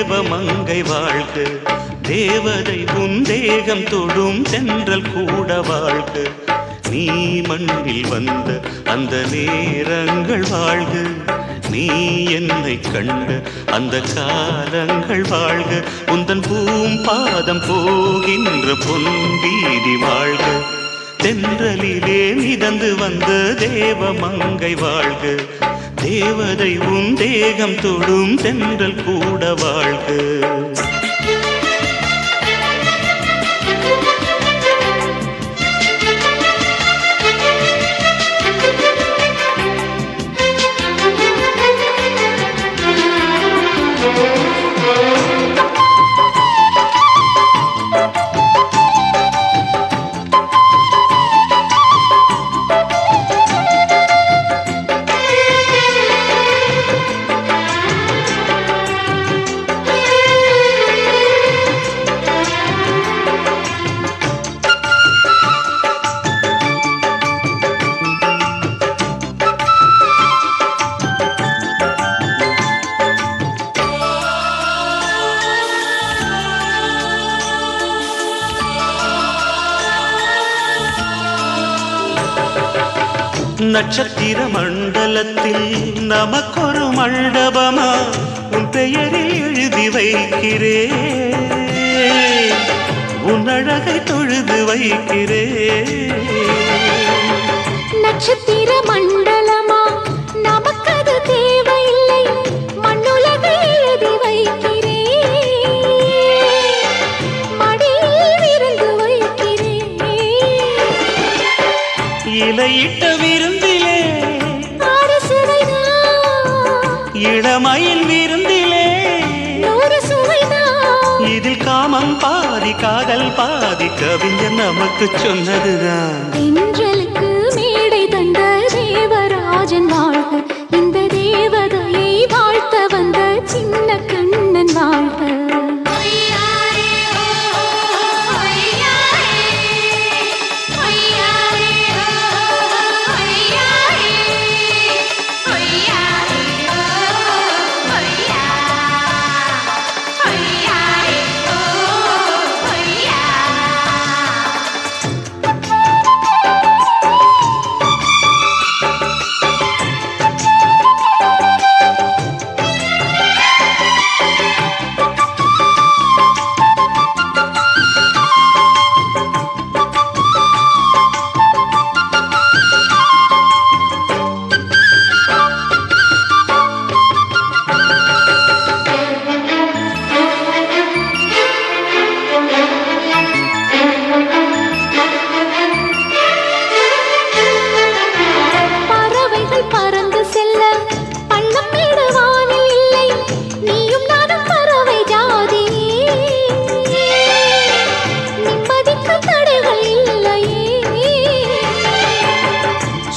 தேவமங்கை வாழ்க, தேவதை உன் தேகம் தொடும் தென்றல் கூட வாழ்க. நீ மண்ணில் வந்த அந்த நேரங்கள் வாழ்க, நீ என்னை கண்ட அந்த காலங்கள் வாழ்க. உந்தன் பூம்பாதம் போகின்ற பொன்வீதி வாழ்க, தென்றலிலே மிதந்து வந்த தேவமங்கை வாழ்க, தேவதை உன் தேகம் தொடும் தென்றல் கூட வாழ்க. நட்சத்திர மண்டலத்தில் நமக்கொரு மண்டபமா உன் பெயரில் எழுதி வைக்கிறேன், உன் அழகை தொழுது வைக்கிறேன். நட்சத்திர மண்டலமா நமக்கது தேவையில்லை, மண்ணுலகை எழுதி வைக்கிறேன், மடியில் விருந்து வைக்கிறேன். இலையிட்ட விருந்திலே இளமையில் விருந்திலே நூறு சுவைதான். இதில் காமம் பாதி காதல் பாதி கவிஞர் நமக்கு சொன்னதுதான். தென்றலுக்கு மேடை தந்த தேவராஜன் வாழ்க, இந்த தேவதையை வாழ்த்த வந்த சின்ன கண்ணன் வாழ்க.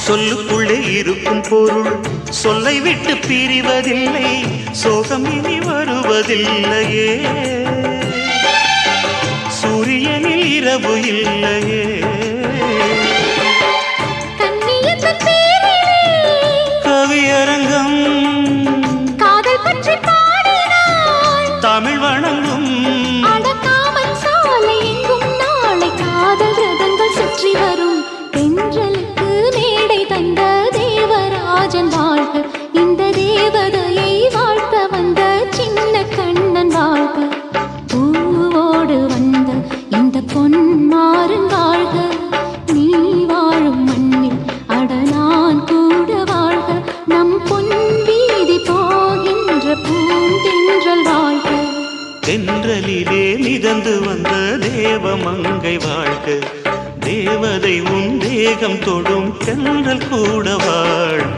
சொல்லுக்குள்ளே இருக்கும் பொருள் சொல்லை விட்டு பிரிவதில்லை, சோகம் இனி வருவதில்லையே, சூரியனில் இரவு இல்லையே. கவியரங்கம் காதல் பற்றி பாடினாள், தமிழ் வணங்கும் அடக்காமல் சாலை எங்கும் நாளை காதல் ரதங்கள் சுற்றி வரும். தென்றலுக்கு மேடை தந்த தேவராஜன் வாழ்க, இந்த தேவதையை வாழ்த்த வந்த சின்ன கண்ணன் வாழ்க. பூவோடு வந்த இந்த பொன்மாறன் வாழ்க, நீ வாழும் மண்ணில் அட நான் கூட வாழ்க. நம் பொன் வீதி போகின்ற பூந்தென்றல் வாழ்க, தென்றலிலே மிதந்து வந்த தேவமங்கை வாழ்க, தேவதை உன் தேகம் தொடும் தென்றல் கூட வாழ்க.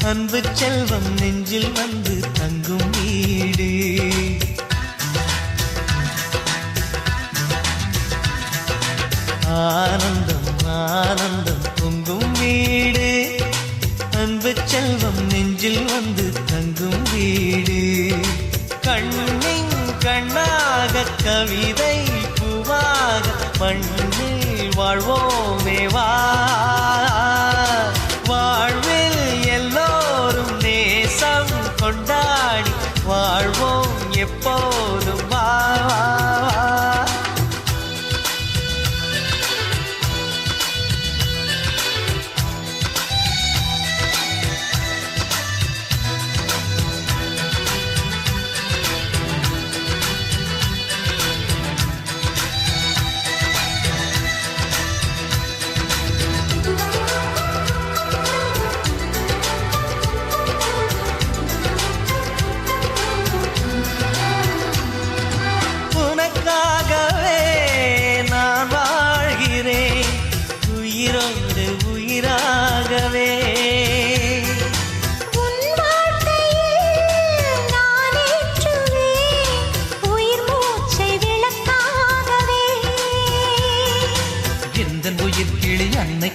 அன்பு செல்வம் நெஞ்சில் வந்து தங்கும் வீடு. ஆனந்தம் ஆனந்தம் பொங்கும் வீடு. அன்பு செல்வம் நெஞ்சில் வந்து தங்கும் வீடு. கண்ணின் கண்ணாக கவிதை பூவாக மண்ணில் வாழ்வோமே வா. வாழ்வில் எல்லோரும் நேசம் கொண்டாடி வாழ்வோம் எப்போதும் வா.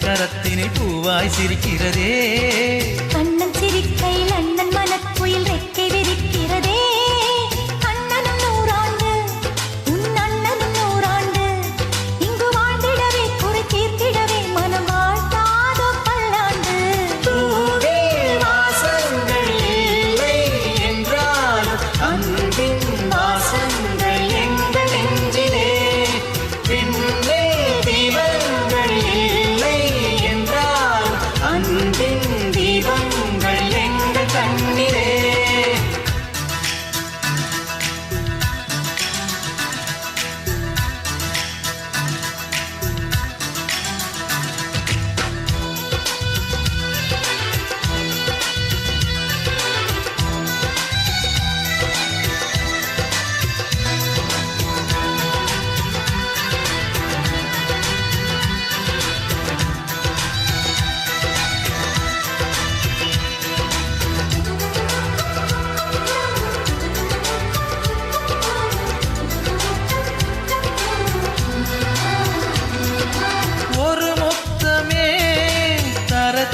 கரத்தினில் பூவாய் சிரிக்கிறதே. அண்ணன் சிரிக்கையில் அண்ணன் மனக்குயில் ரெக்கை விரிக்கிறதே. அண்ணனும் நூறாண்டு உன் அண்ணனும் நூறாண்டு இங்கு வாழ்ந்திடவே குறை தீர்த்திடவே மனம் வாழ்த்தாதோ பல்லாண்டு. வாசங்கள் இல்லை என்றாலும் அன்பின் வாசங்கள் எங்கள் நெஞ்சிலே. பின்னே தீபங்கள் இல்லை என்றால் அன்பின் தீபங்கள் எங்கள் கண்ணிலே.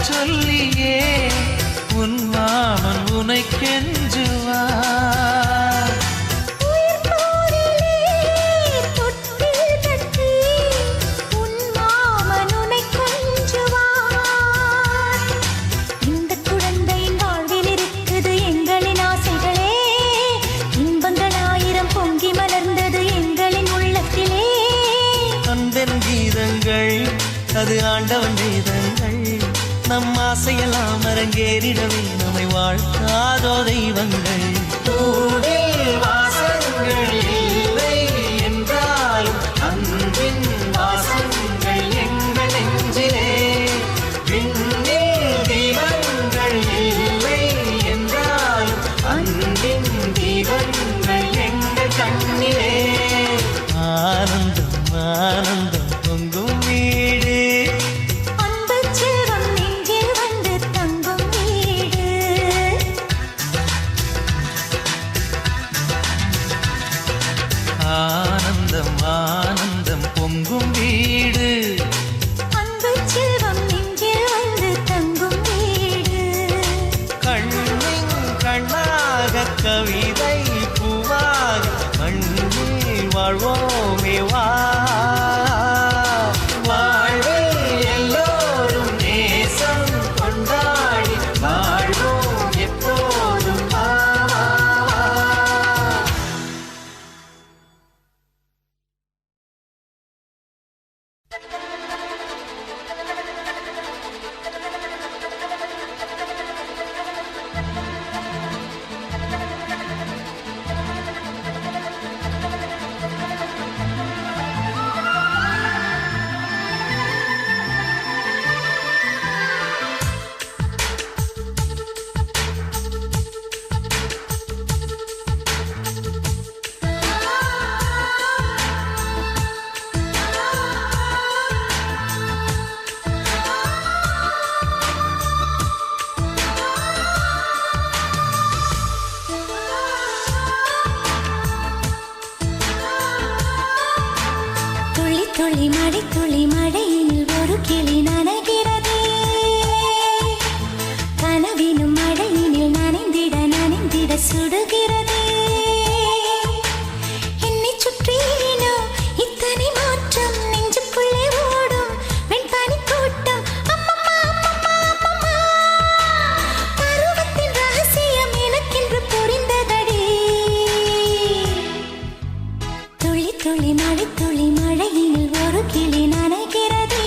சொல்லியே உன் மாமன் உனை கெஞ்சுவார். இந்த குழந்தையின் வாழ்வில் இருக்குது எங்களின் ஆசைகளே. இன்பங்கள் ஆயிரம் பொங்கி மலர்ந்தது எங்களின் உள்ளத்திலே. அன்பென் கீதங்கள் அது ஆண்டவன் வேதங்கள். நம் ஆசையெல்லாம் அரங்கேறிடவே நம்மை வாழ்த்தாதோ தெய்வங்கள். வாசங்கள் இல்லை என்றாலும் அன்பின் வாசங்கள் எங்கள் நெஞ்சிலே. விண்ணில் தீபங்கள் இல்லை என்றாலும் அன்பின் தீபங்கள் எங்கள் கண்ணிலே. ஆனந்தம் ஆனந்தம் பொங்கும் வீடு. ஆனந்தம் ஆனந்தம் பொங்கும் வீடு. அன்பு செல்வம் நெஞ்சில் வந்து தங்கும் வீடு. கண்ணின் கண்ணாக கவிதை பூவாக மண்ணில் வாழ்வோமே வா. வாழ்வில் எல்லோரும் நேசம் கொண்டாடி வாழ்வோம் எப்போதும் வா. துளி மழை துளி மழையில் ஒரு கிளி நனைகிறதே கனவினும் மழையினில் நனைந்திட நனைந்திட சுடுகிறதே என்னை சுற்றினோ இத்தனை மாற்றம் நெஞ்சுக்குள்ளே ஓடும் வெண்பனி கூட்டம் அம்மம்மா அம்மம்மா அம்மம்மா பருவத்தின் ரகசியம் எனக்கென்று புரிந்ததடி துளி துளி மழை துளி மழையினில் ஒரு கிளி நனைகிறதே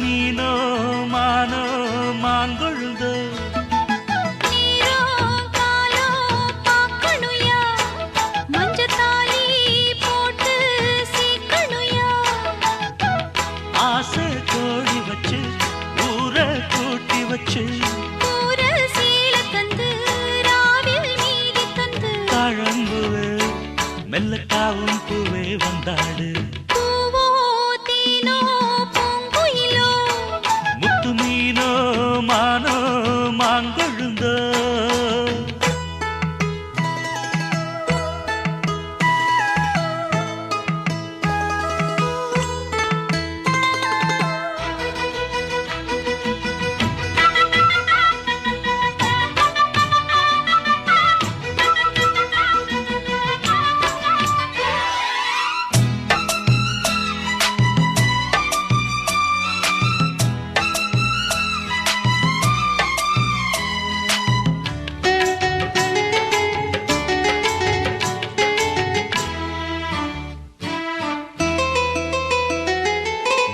மீனோ மானோ மாங்கொழுந்தோ நீரோ காலோ பார்க்கணுயா மஞ்சத்தாலி போட்டு சீக்கணுயா ஆசை கோழி வச்சு ஊரை கூட்டி வச்சு ஊர சீல தந்து ராவில் மீதி தந்து தாழம்புவே மெல்லக்காவும் பூவே வந்தாடு பூவோ தீனோ பூங்குயிலோ முத்து மீனோ மானோ மாங்கொழுந்தோ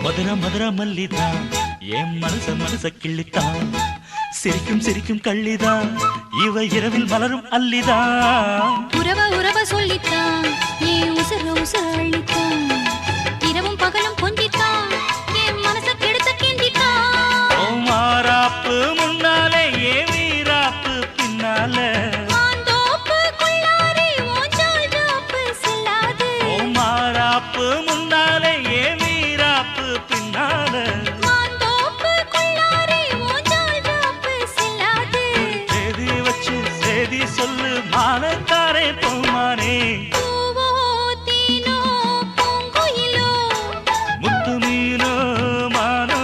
மதுர மதுர மல்லிதான் என் மனச கிள்ளித்தான் சிரிக்கும் சிரிக்கும் கள்ளிதான் இவ இரவில் மலரும் அல்லிதான் உறவ சொல்லித்தான் ஏன் உசுர அள்ளித்தான் இரவும் பகலும் கொஞ்சித்தான் என் மனச கெடுத்த கிண்டித்தான் ஓ மாறாப்பு முன்னாலே ஏ வீராப்பு பின்னால மாந்தோப்பு கொள்ளாரே ஓஞ்சால் ஜாப்பு செல்லாது ஓ மாறாப்பு முன்னாலே ஏ வீராப்பு பின்னால மாந்தோப்பு கொள்ளாரே ஓஞ்சால் ஜாப்பு செல்லாது சேதி வச்சு சேதி சொல்லு மானத்தாரே பூமானே பூவோ தீனோ பூங்குயிலோ முத்து மீனோ மானோ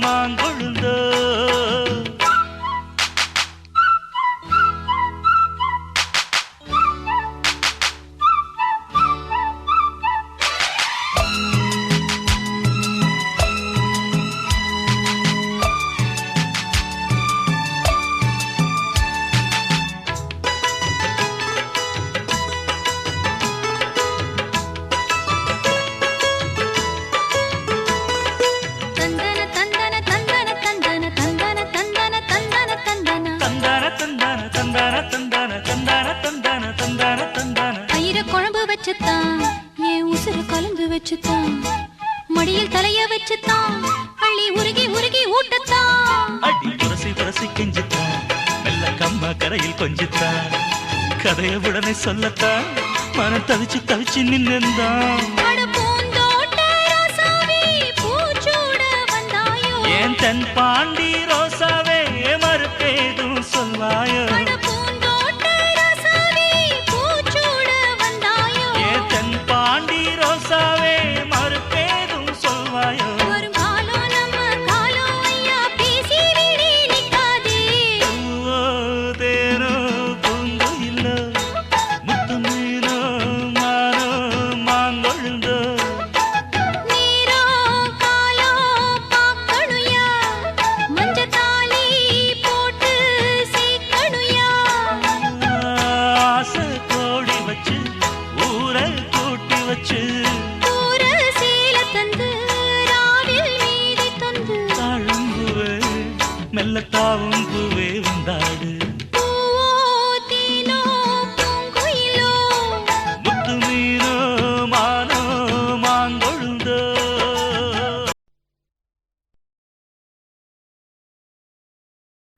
மாங்கொழுந்தோ தந்தன தந்தன தந்தன தந்தன தந்தன தந்தன தந்தன தந்தன தந்தான தந்தான தந்தான தந்தான தந்தான தந்தான தந்தான தந்தான ஐர குழம்பு வச்சுத்தான் ஏன் உசுறு கலந்து வச்சுத்தான் மடியில் தலைய வச்சுத்தான் அள்ளி உருகி உருகி ஊட்டத்தான் அடி புரசி கெஞ்சித்தான் மெல்ல கம்மா கரையில் கொஞ்சித்தான் கதைய உடனே சொல்லத்தான் மனம் தவிச்சு நின்னுந்தான் அட பூந்தோட்ட ராசாவே பூச்சூட வந்தாயோ ஏன் தென் பாண்டி ரோசாவே மறுப்பேதும் சொல்வாயோ அட பூந்தோட்ட ராசாவே பூச்சூட வந்தாயோ ஏன் தென் பாண்டி ரோசாவே மறுப்பேதும் சொல்வாயோ வரும் காலம் நம்ம காலம் ஐயா பேசி விடி நிக்காதே பூவோ தேனோ பூங்குயிலோ முத்து மீனோ மானோ மாங்கொழுந்தோ நீரோ காலோ பார்க்கணுயா மஞ்சத்தாலி போட்டு சீக்கணுயா ஆசை கோடி வச்சு ஊரை கூட்டி வச்சு ஊர சீல தந்து ராவில் மீதி தந்து தாழம்புவே மெல்லத்தாவும் பூவே வந்தாடு பூவோ தீனோ பூங்குயிலோ முத்து மீனோ மானோ மாங்கொழுந்தோ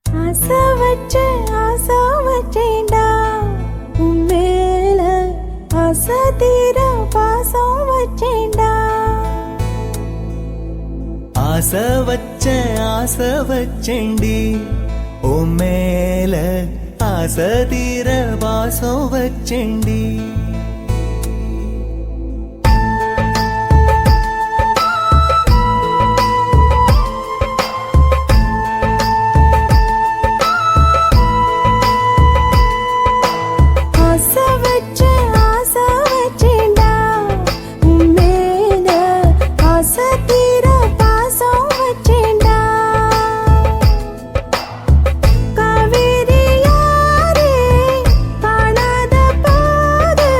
ஆசை வச்சேன்டா உன் மேல ஆசை தீர பாசம் வச்சேன்டா ஆசை வச்சேண்டி ஓ மேல ஆசை தீர வாசம் வச்சேண்டி ஆசை வச்சேன்டா உன் மேல ஆசை தீர பாசம் வச்சேன்டா காவேரி யாரே காணாத பாதை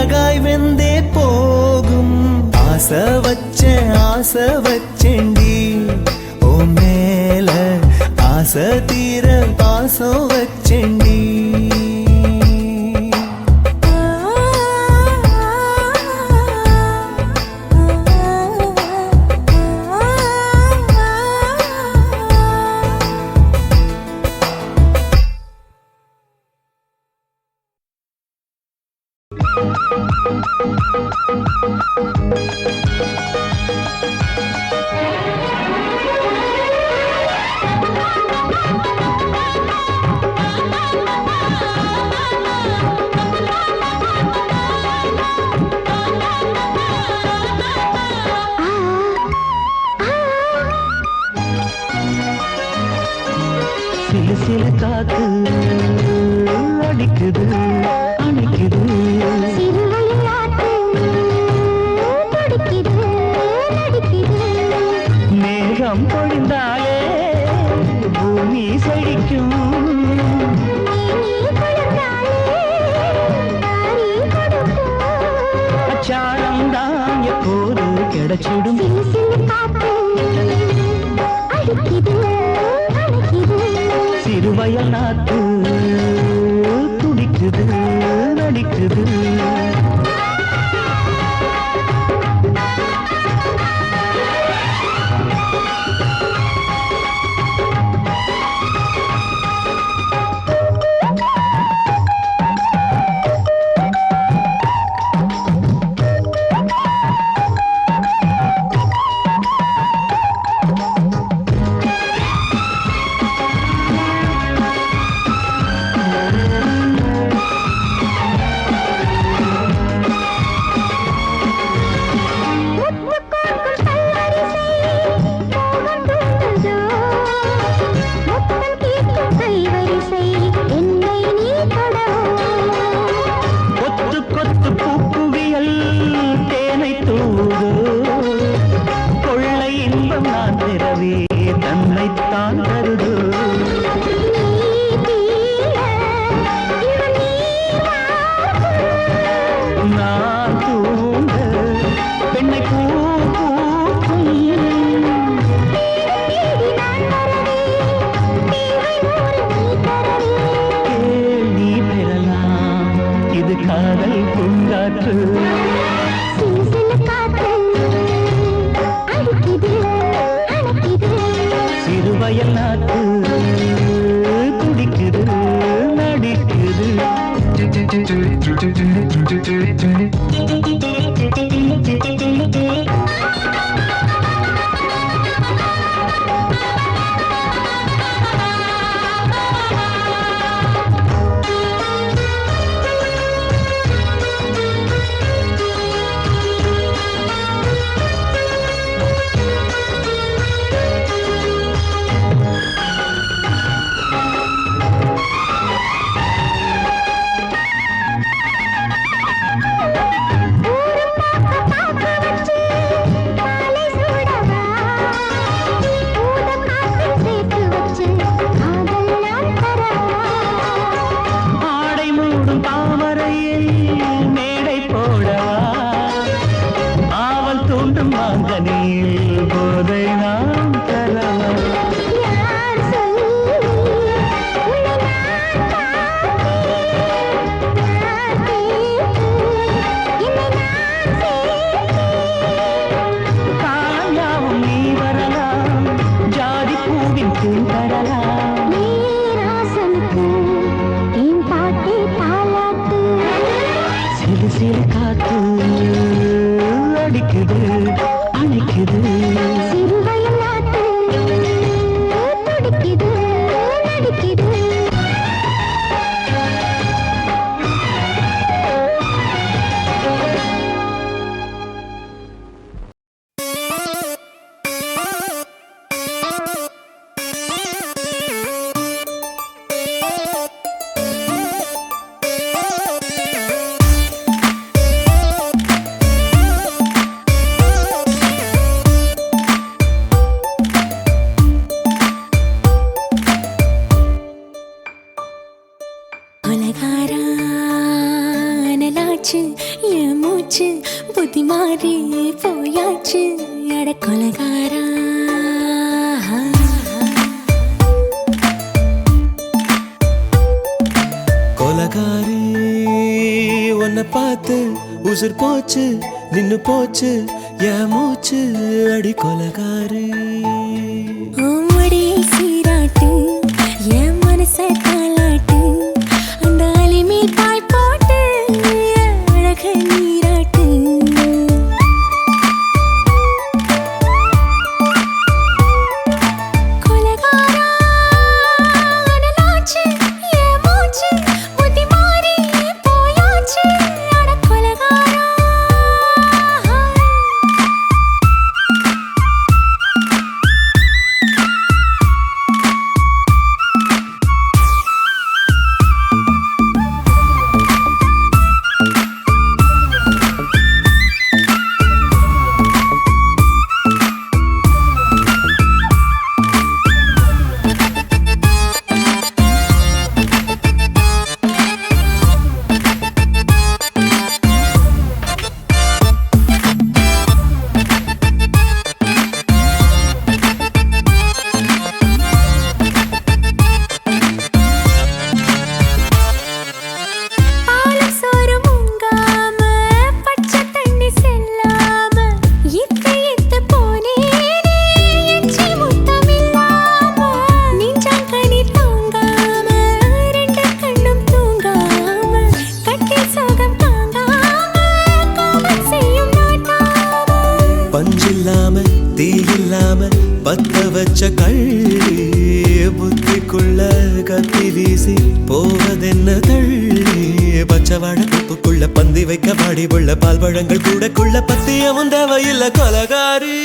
அழகாய் வெந்தே போகும் ஆசை வச்சேண்டி ஓ மேல ஆசை தீர பாசம் வச்சேண்டி சில சில காத்து அடிக்குது அணைக்குது மேகம் பொழிந்தாலே பூமி செழிக்கும் அச்சாரம் தான் எப்போது கிடைச்சிடும் சிறுவயல் நாத்து துடிக்குது நடிக்குது சிறுவயல் நாத்து துடிக்குது நடிக்குது என் மூச்சு புத்தி மாறி போயாச்சு அட கொலகாரா கொலகாரி உன்னை பார்த்து உசுர் போச்சு நின்னு போச்சு என் மூச்சு அடி கொலகாரி மடியை சீராட்டு என் மனச தாளாட்டு அந்த அலிமேல் பாய் போட்டு அழக நீராட்டு கொலகாரா அனலாச்சு என் மூச்சு புத்தி மாறி போயாச்சு அட கொலகாரா பஞ்சில்லாம தீயில்லாம பத்த வச்ச கள்ளி புத்திக்குள்ள கத்தி வீசி போவதென்ன தள்ளி பச்சவாட குப்புக்குள்ள பந்தி வைக்க பாடி உள்ள பால் பழங்கள் கூடக்குள்ள பத்தியமும் தேவையில்லை கொலகாரி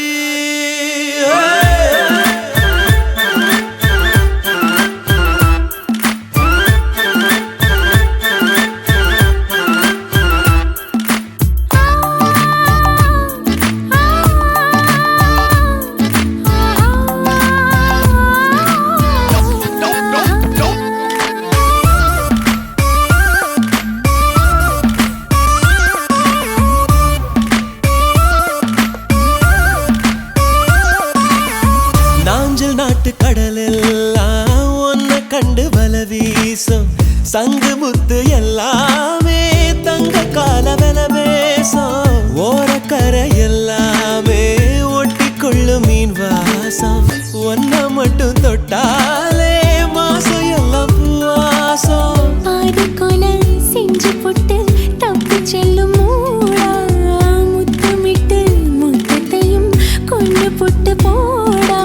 நாட்டு கடலெல்லாம் ஒன்ன கண்டு வல வீசும் சங்கு முத்து எல்லாமே தங்க கால வெல பேசும் ஓரக்கரை எல்லாமே ஒட்டி கொள்ளும் மீன் வாசம் ஒன்ன மட்டும் தொட்டாலே மாசம் எல்லாம் பூவாசம் பாதி கொலை செஞ்சு போட்டு தப்பு செல்லும் மூடா முத்தமிட்டு முத்தத்தையும் கொண்டு போட்டு போடா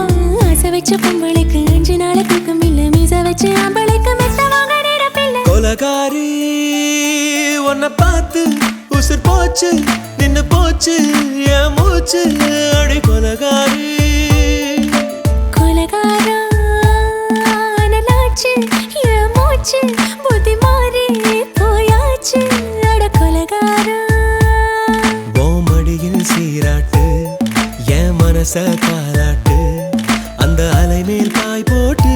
வச்ச பொம்பளைக்கு 5 நாள் தூக்கம் இல்ல மீச வச்சு ஆம்பளைக்கு மெத்த வாங்க நேரப்பில்லை கொலகாரி உன்னை பார்த்து உசுர் போச்சு நின்னு போச்சு என் மூச்சு அடி கொலகாரி கொலகாரா அனலாச்சு என் மூச்சு புத்தி மாறி போயாச்சு அட கொலகாரா மடியில் சீராட்டு என் மனச காலாட்டு அந்த அலை மேல் பாய் போட்டு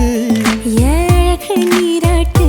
அழக நீராட்டு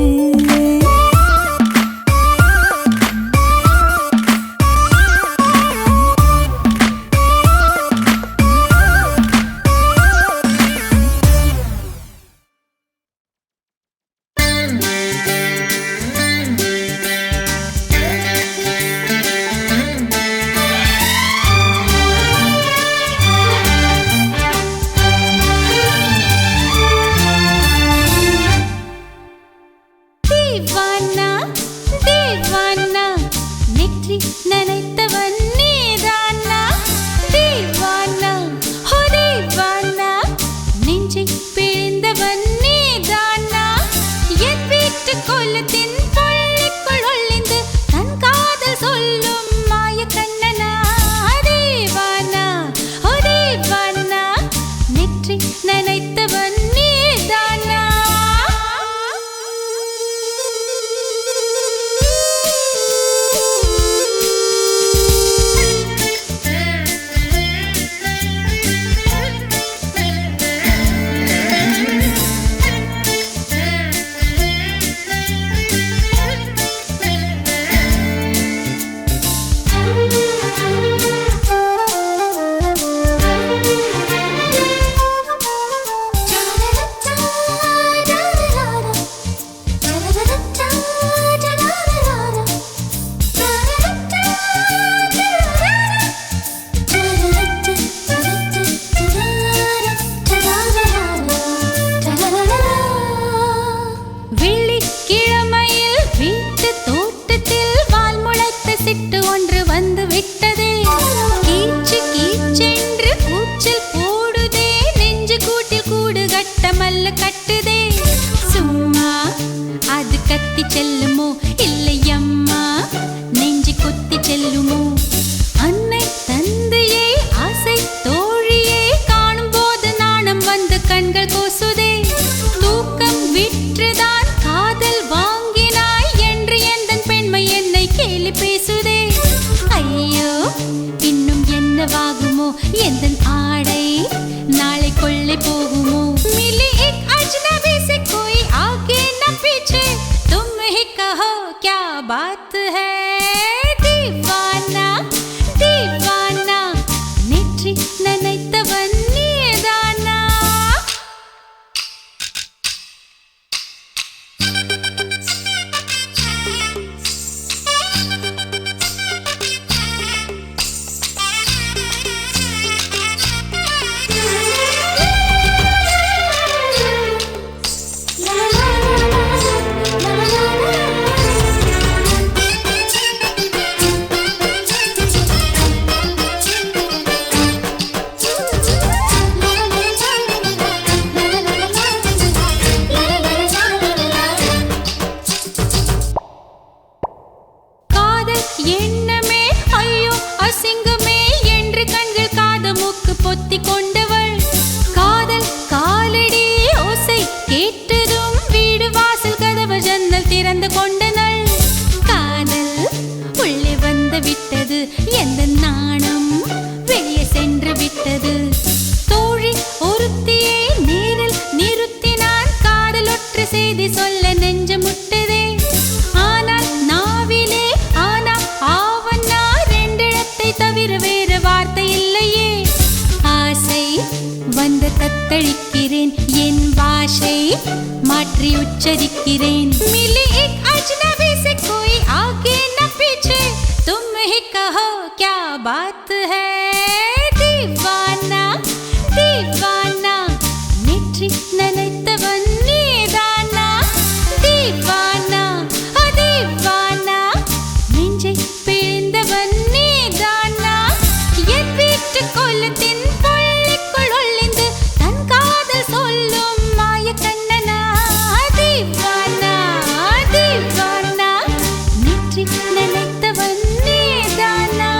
எந்த நாணம் வெளியே சென்று விட்டது. தோழி ஒருத்தியை நேரில் நிறுத்தினான். காதலொற்று செய்தி சொல்ல நெஞ்சு முட்டுதே. ஆனால் நாவிலே ஆனா ஆவன்னா ரெண்டிடத்தை தவிர வேறு வார்த்தை இல்லையே. ஆசை வந்து தத்தளிக்கிறேன். என் பாஷை மாற்றி உச்சரிக்கிறேன். मिली एक अजनबी से कोई आगे न पीछे, तुम ही कहो क्या बात है. दीवाना दीवाना नेற்றி நினைத்தவன் நீதானா. दीवाना दीवाना நெஞ்சை பிழிந்தவன் நீதானா. என் வீட்டு கொல்லத்தின் பள்ளிக்குள் ஒளிந்து தன் காதல் சொல்லும் மாய கண்ணனா. दीवाना दीवाना नेற்றி நினைத்தவன் நீதானா.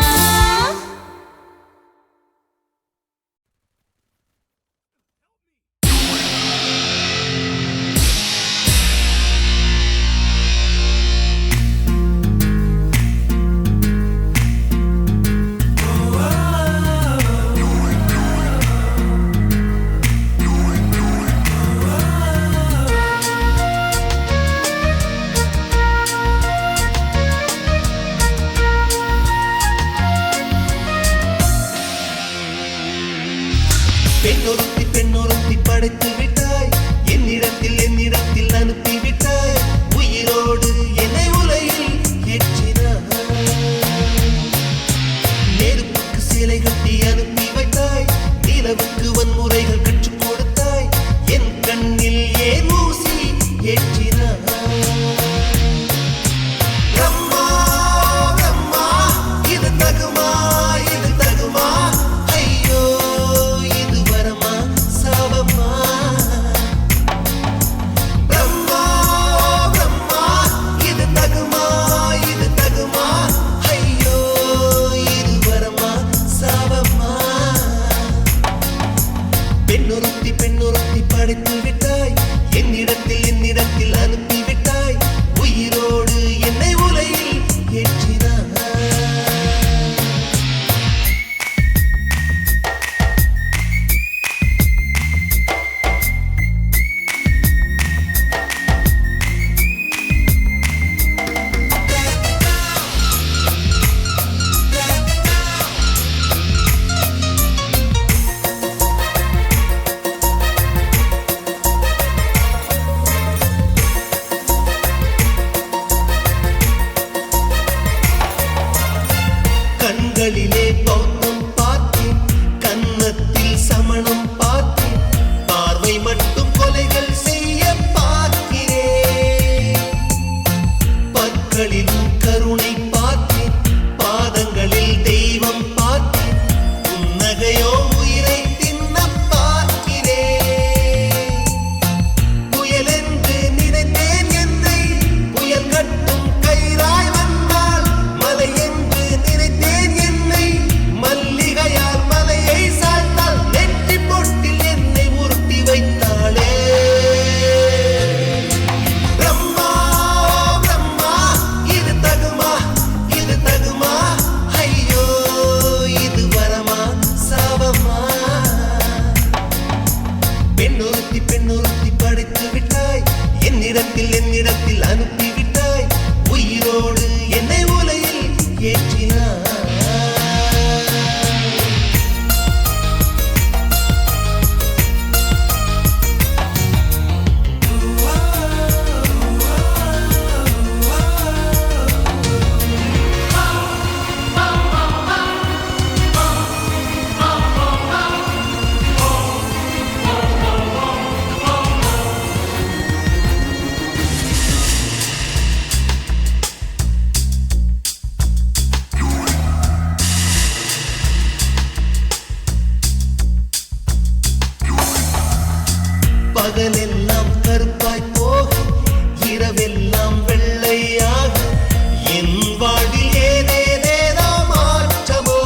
பெண்ணொருத்தி படைத்து விட்டாய். என்னிடத்தில் அனுப்பி விட்டாய். உயிரோடு என்னை உலையில் ஏற்றினாய். நெருப்புக்கு சிலை கட்டி அனுப்பி வைத்தாய். நிலவுக்கு வன்முறைகள் கற்றுக் கொடுத்தாய். என் கண்ணில் ஏன் ஊசி ஏற்றினாய். அம்மா அம்மா இது தகுமா இது தகுமா. ஐயோ இது வரமா சாபமா. பிரம்மா பிரம்மா இது தகுமா இது தகுமா. ஐயோ இது வரமா சாபமா. பெண்ணொருத்தி படைத்து விட்டாய். என்னிடத்தில் அனுப்பி விட்டாய். உயிரோடு என்னை உலையில் ஏற்றினாய். கண்களிலே பௌத்தம் பார்த்தேன். கன்னத்தில் சமணம் பார்த்தேன். பார்வை மட்டும் கொலைகள் செய்ய பார்க்கிறேன். பற்களிலும் கருணை பார்த்தேன். பாதங்களில் தெய்வம் பார்த்தேன். புன்னகையோ உயிரை தின்ன பார்க்கிறேன். புயல் என்று நினைத்தேன் என்னை. புயல் கட்டும் கயிறாய் வந்தால் மலை என்று நினைத்தேன் என்னை. மல்லிகையால் மலையை சாய்த்தால் நெற்றி பொட்டில் என்னை உருட்டி வைத்தாளே. பிரம்மா பிரம்மா இது தகுமா இது தகுமா. ஐயோ இது வரமா சாபமா. பெண்ணொருத்தி படைத்து விட்டாய். என்னிடத்தில் அனுப்பி விட்டாய். உயிரோடு என்னை உலையில் ஏற்றினாய். பகலெல்லாம் கருப்பாய் போக இரவெல்லாம் வெள்ளையாக என் வாழ்வில் ஏதேதேதோ மாற்றமோ.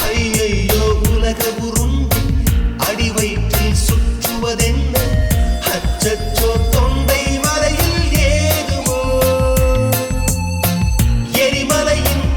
ஐயையோ உலக உருண்டு அடிவயிற்றில் சுற்றுவதென்ன. அச்சச்சோ தொண்டை மலையில் ஏதுமோ. எரிமலையின்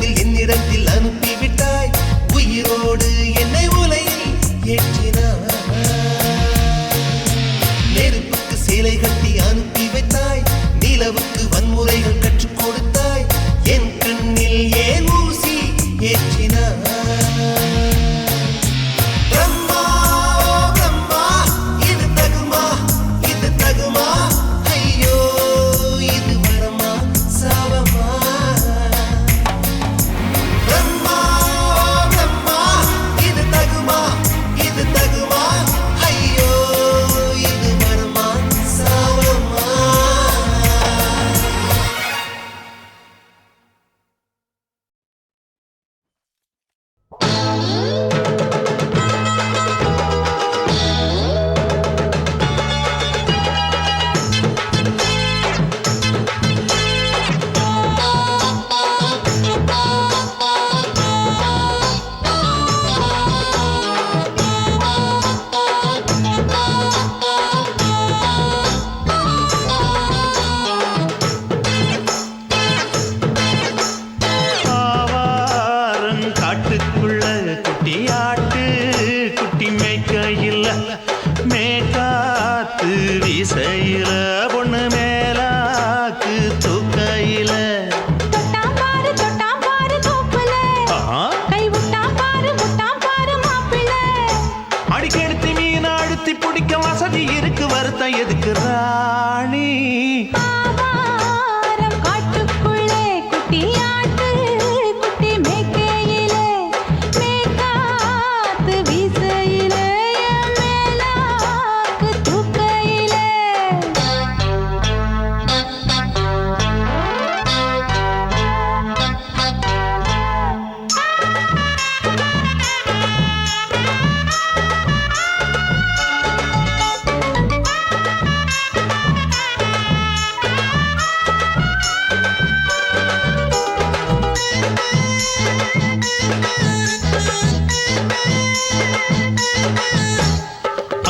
நேரத்தில் என்னிடத்தில் அனுப்பிவிட்டாய் உயிரோடு என்னை உலையில் ஏற்றினாய் நெருப்புக்கு சேலை கட்டி அனுப்பி வைத்தாய் நிலவுக்கு வன்முறைகள் கற்றுக் கொடுத்தாய் என் கண்ணில் ஏன் ஊசி ஏற்றினாய் பிரம்மா பிரம்மா இது தகுமா இது தகுமா ஐயோ இது வரமா சாவமா பிரம்மா பிரம்மா இது தகுமா ஐயோ இது வரமா சாவமா ஆவாரம் காட்டுக்குள்ள குட்டியாட்டு குட்டி மேய்க்கையில் மேக்காத்து வீசையில பொண்ணு மேலாக்கு தூக்கையில தொட்டாம் பாரு தோப்புல கை விட்டாம் பாரு மாப்பிள்ளை அடிக்கெடுத்து மீன் அழுத்தி பிடிக்க வசதி இருக்கு வருத்தம் எதுக்கு ராணி ஆவாரம் காட்டுக்குள்ளே குட்டியாட்டு குட்டி மேய்க்கையிலே மேய்க்காத்து வீசையிலே என் மேலாக்கு தூக்கையிலே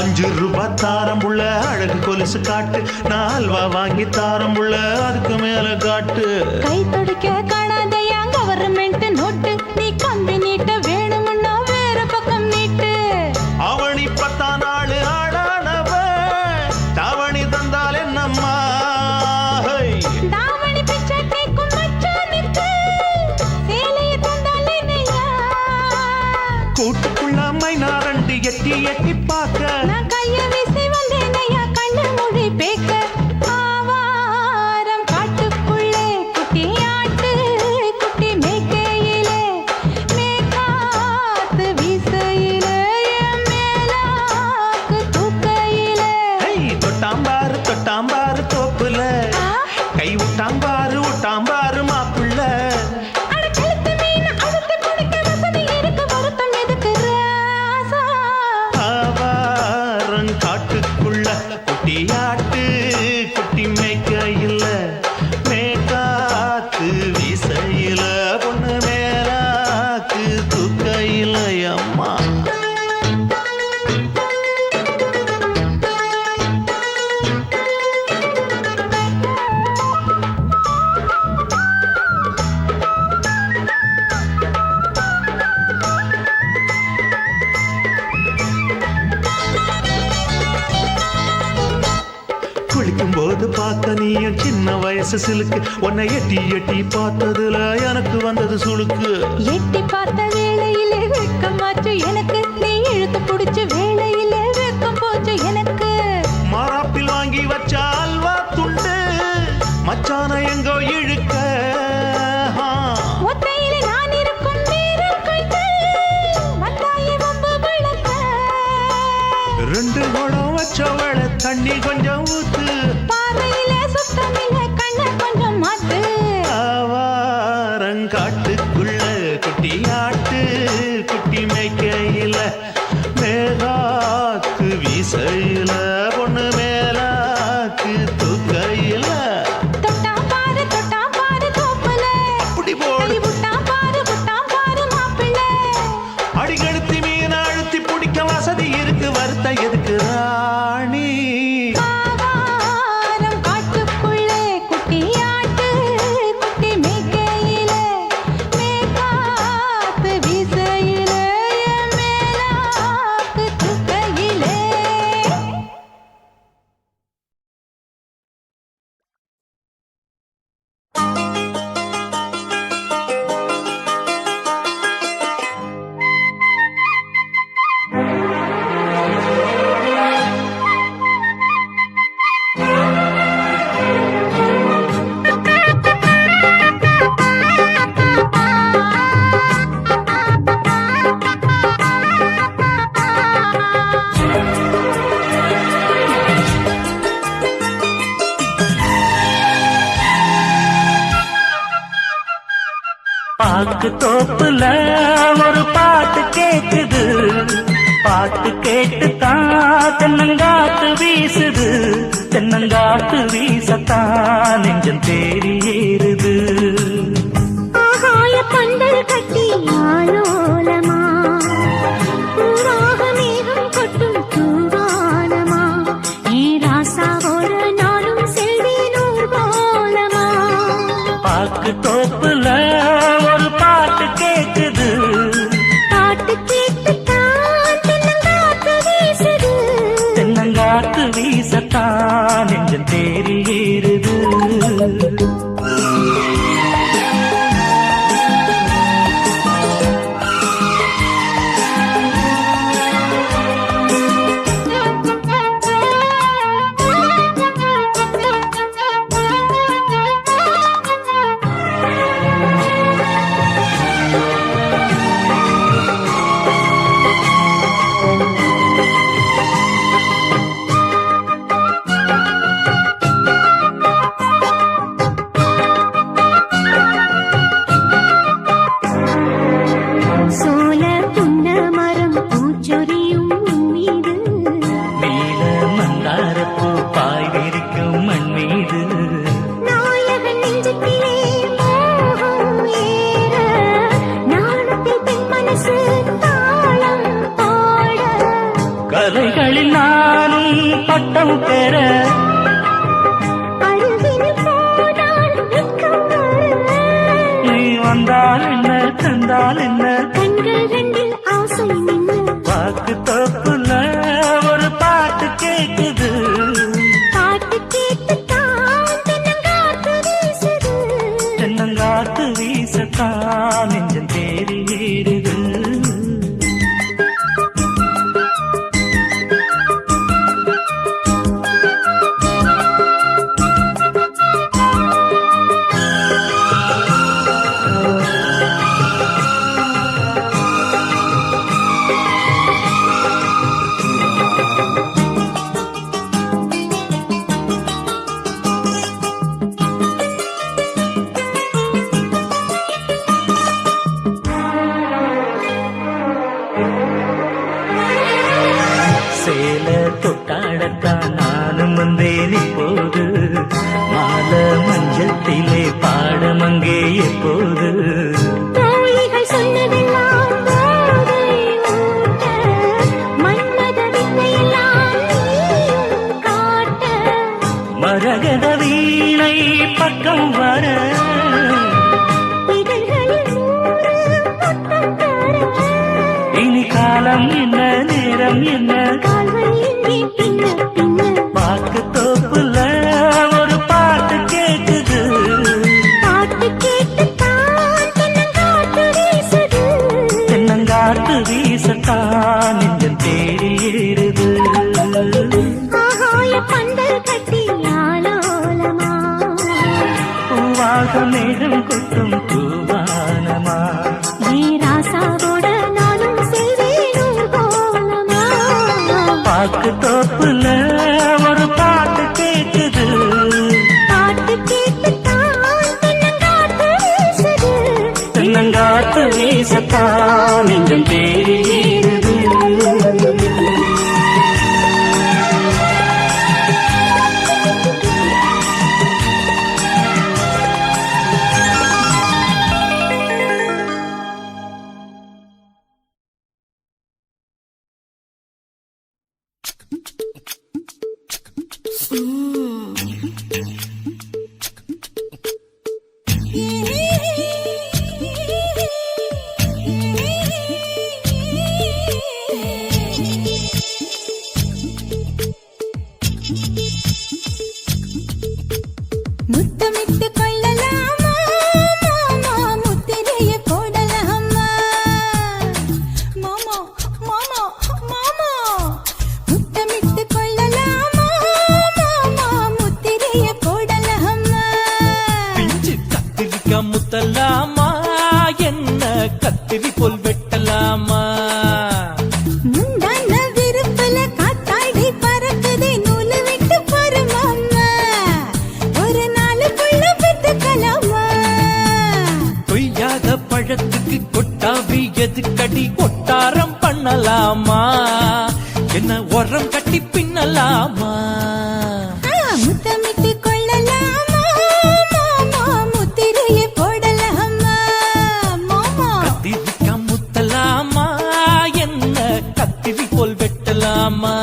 ₹5 தாரம் புள்ள அழகு கொலுசு காட்டு நான் அல்வா வாங்கி தாரம் புள்ள அதுக்கு மேல காட்டு கை துடிக்க காணாதையா கவர்மெண்ட் நோட்டு நீ கம்பி நீட்ட வேணும்னா வேற பக்கம் நீட்டு அவனி 10 நாள் ஆடானவ தாவணி தந்தால் என்னம்மா தாவணி பிச்சை கேக்கும் மச்சானுக்கு சேலையை தந்தாலே நையா கூட்டுக்குள்ள மைனா ரெண்டு எட்டி எட்டி பார்க்க நான் கைய வீசி வந்தேன் ஐயா கண்ணு மொழி பேக்க ஆவாரம் காட்டுக்குள்ளே குட்டியாட்டு குட்டி மேய்க்கையிலே மேய்க்காத்து வீசையிலே என் மேலாக்கு தூக்கையிலே தொட்டாம்பாரு தோப்புல கை விட்டாம்பாரு மாப்பிள்ள அட கழுத்து மீன் அழுத்து பிடிக்க வசதி இருக்கு வருத்தம் எதுக்கு ராசா ஆவாரம் காட்டுக்குள்ள குட்டியாட்டு குட்டி மேய்க்கையில் மேக்காத்து வீசையில பொண்ணு மேலாக்கு தூக்கையில் அம்மா குளிக்கும் போது பார்க்க நீயும் சின்ன வயசு சிலுக்கு உன்னை எட்டி எட்டி பார்த்ததுல எனக்கு வந்தது சுளுக்கு எட்டி பார்த்த வேளையிலே வெட்கமாச்சு எனக்கு நீ இழுத்து பிடிச்ச வேளையிலே வெட்கம் போச்சு எனக்கு மாறாப்பில் வாங்கி வச்ச அல்வா துண்டு மச்சான எங்கோ இழுக்க ஒத்தையிலே நான் இருக்கும் நேரம் கண்டு வந்தாயே வம்பு விளக்க 2 குடம் வச்சவள தண்ணி கொஞ்சம் ஊத்து பார்வையிலே சுத்தமில்லை கண்ணை கொஞ்சம் மாத்து ஆவாரங்காட்டுக்குள்ள குட்டியாட்டு குட்டி மேய்க்கையில மேலாக்கு வீசையில பொண்ணு மேலாக்கு தூக்கையில தொட்டாம் பாரு தோப்புல அப்படி போடு கை விட்டாம் பாரு மாப்பிள்ளை அடிக்கடுத்து மீன் அழுத்தி பிடிக்க வசதி இருக்கு வருத்தம் எதுக்கு ராணி ஆவாரம் காட்டுக்குள்ளே குட்டியாட்டு குட்டி மேய்க்கையிலே பாக்கு தோப்புல ஒரு பாட்டு கேக்குது, பாட்டு கேட்டுத்தான் தென்னங்காத்து வீசுது, தென்னங்காத்து வீசத்தான் நெஞ்சம் தேறி ஏறுது. ஆகாய பந்தல் கட்டி ஆலோலமா, பூவாக மேகம் கொட்டும் தூவானமா, ஏ ராசா ஒரு நாளும் செல்வேன் ஊர்வலமா. பாக்கு தோப்புல ஒரு பாட்டு கேக்குது, பாட்டு கேட்டுத்தான் தென்னங்காத்து வீசுது, தென்னங்காத்து வீசத்தான் நெஞ்சம் தேறி ஏறுது. சோல புன்ன மரம் பூச்சொரியும் மீது, நீல மந்தாரப்பூ பாய் விரிக்கும் மண் மீது, நாயகன் நெஞ்சத்திலே மோகம் ஏற, நாணத்தில் பெண் மனசு தாளம் பாட, கலைகளில் நானும் பட்டம் பெற, அருகில் போனால் வெட்கம் வர, நீ வந்தால் என்ன தந்தால் என்ன, கண்கள் ரெண்டில் ஆசை நின்று, பாக்கு தோப்புல ஒரு பாட்டு கேக்குது, பாட்டு கேட்டுத்தான் தென்னங்காத்து வீசுது, தென்னங்காத்து வீசத்தான் நெஞ்சம் தேறி ஏறுது. சேல தொட்டாடத்தான் நானும் வந்தேன் இப்போது, மாலை மஞ்சத்திலே பாடம் அங்கே எப்போது, தோழிகள் சொன்னதெல்லாம் போதை ஊட்ட, மன்மத வித்தையெல்லாம் நீயும் காட்ட, மரகத வீணை பக்கம் வர, இதழ்களில் 100 முத்தம் தர, இனி காலம் என்ன நேரம் என்ன, கால்கள் இங்கே பின்ன பின்ன, பாக்கு தோப்புல ஒரு பாட்டு கேக்குது, பாட்டு கேட்டுத்தான் தென்னங்காத்து வீசுது, தென்னங்காத்து வீசத்தான் நெஞ்சம் தேறி ஏறுது. ஆகாய பந்தல் கட்டி ஆலோலமா, பூவாக மேகம் கொட்டும் தூவானமா, ஏ ராசாவோட நானும் செல்வேன் ஊர்வலமா. பாக்கு தோப்புல ஒரு பாட்டு கேக்குது, பாட்டு கேட்டுத்தான் தென்னங்காத்து வீசுது, தென்னங்காத்து வீசத்தான் நெஞ்சம் தேறி ஏறுது. முத்தமிட்டு கொள்ளலாமா மாமா, முத்திரையை போடலாமா மாமா மாமா மாமா, முத்தமிட்டு கொள்ளலாமா மாமா, முத்திரையை போடலாமா. பிஞ்சு கத்திரிக்காய் முத்தலாமா, என்ன கத்திரி போல் வெட்டலாமா, முந்தான விருப்பல காத்தாடி பறக்குதே, நூலு விட்டு பாரு மாமா, ஒரு நாளுக்குள்ள பெத்துக்கலாமா. கொய்யாத பழத்தை பழத்துக்கு கொட்டாவி எதுக்கடி ஒட்டாரம் பண்ணலாமா என்ன உரம் கட்டி பின்னலாமா முத்தமிட்டு கொள்ளலாமா மாமா முத்திரையை போடலாமா மாமா கத்திரிக்கா முத்தலாமா என்ன கத்திரி போல் வெட்டலாமா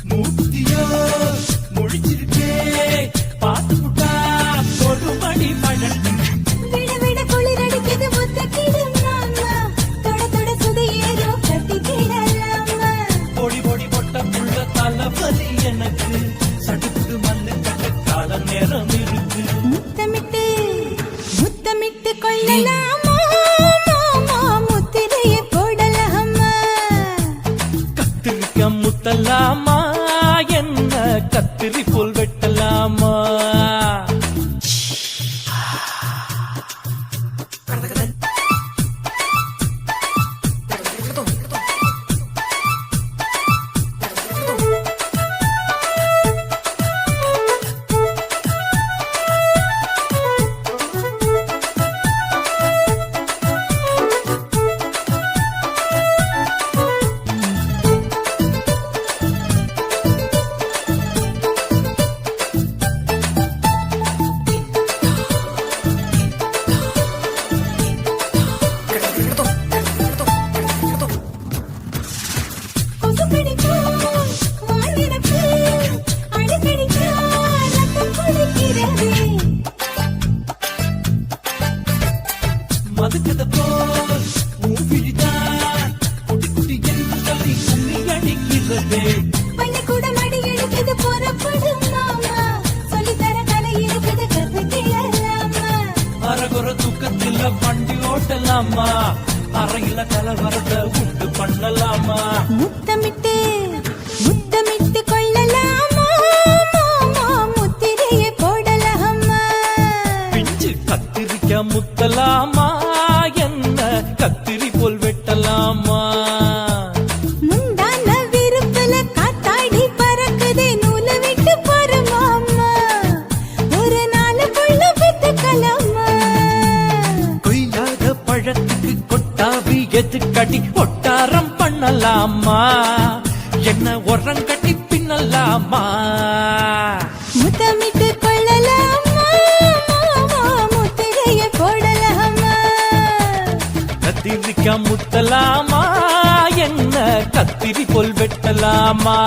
மூத்தியா முடிச்சிருக்கே பாத்து புட்டா கொடுமடி பழம் விட விட குளிரடிக்குது முத்தக்கிடும் மாமா தொட தொட சுதையேறோ கட்டிக்கிடலாமா பொடி பொடி பொட்ட புள்ள தலைவலி எனக்கு சடுக்கு மல்லு கட்ட கால நேரம் இருக்கு முத்தமிட்டு முத்தமிட்டு கொள்ளலாமா மாமா முத்திரையை போடலாமா கத்திரிக்கா முத்தலாமா என்ன கத்திரி போல் வெட்டலாமா மதுக்கத போல் மூவிழிதான் குட்டி குட்டி என்று சொல்லி கும்மி அடிக்கிறதே பள்ளிக்கூட மடி எடுக்குது புறப்படும் மாமா சொல்லித்தர கலை இருக்குது கத்துக்கிடலாமா அரகுற தூக்கத்தில் வண்டி ஓட்டலாமா அறையில கலவரத்தை உண்டு பண்ணலாமா முத்தமிட்டு முத்தமிட்டு கொள்ளலாமா மாமா முத்திரையை போடலாமா பிஞ்சு கத்திரிக்கா முத்தலாமா என்ன கத்திரி போல் வெட்டலாமா முந்தான விருப்புல காத்தாடி பறக்குதே நூலை விட்டு போற மாமா ஒரு நாளுக்குள்ள வித்துக்கலாமா கொய்யாத பழத்துக்கு கொட்டாவி எதுக்கடி ஒட்டாரம் பண்ணலாமா என்ன உரம் கட்டி பின்னலாமா முத்தமிட்டு கொள்ளலாமா மாமா முத்திரையை போடலாமா கத்திரிக்கா முத்தலாமா என்ன கத்திரி போல் வெட்டலாமா